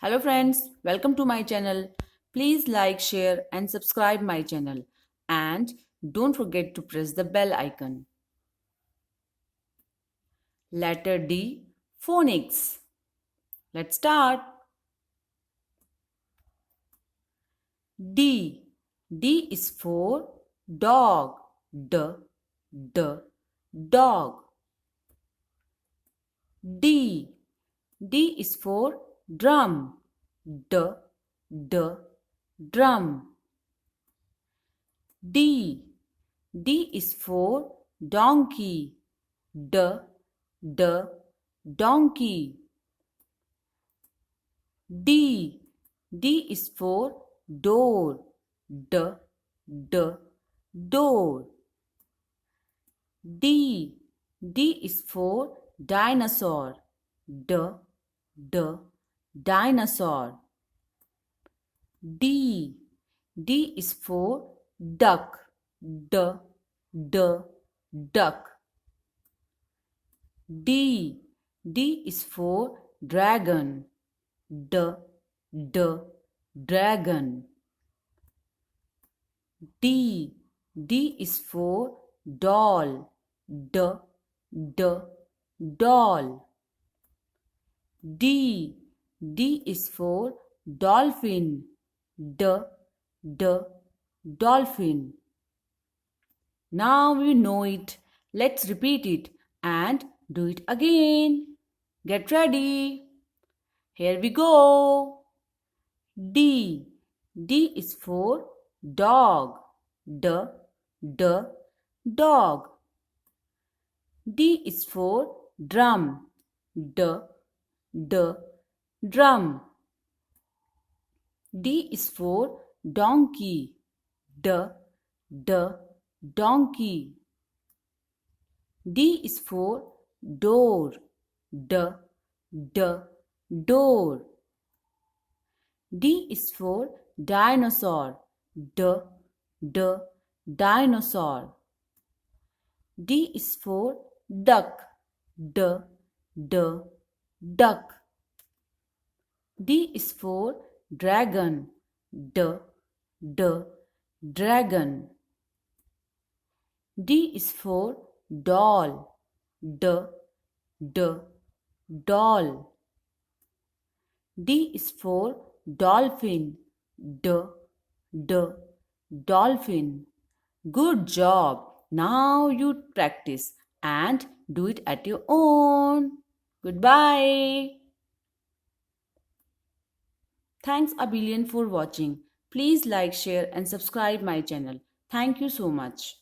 Hello friends, welcome to my channel. Please like, share and subscribe my channel and don't forget to press the bell icon. Letter D Phonics. Let's start. D. D is for dog. D. D. Dog. D. D is for drum. D. D. Drum. D. D is for donkey. D. D. Donkey. D. D is for door. D. D. Door. D. D is for dinosaur. D. D. Dinosaur. D. D is for duck. D. D. Duck. D. D is for dragon. D. D. Dragon. D. D is for doll. D. D. Doll. D. D is for dolphin. D. D. Dolphin. Now we know it. Let's repeat it and do it again. Get ready. Here we go. D. D is for dog. D. D. Dog. D is for drum. D. D. Drum. D is for donkey. D. D. Donkey. D is for door. D. D. Door. D is for dinosaur. D. D. Dinosaur. D is for duck. D. D. Duck. D is for dragon. D. D. Dragon. D is for doll. D. D. Doll. D is for dolphin. D. D. Dolphin. Good job. Now you practice and do it at your own. Goodbye. Thanks a billion for watching. Please like, share and subscribe my channel. Thank you so much.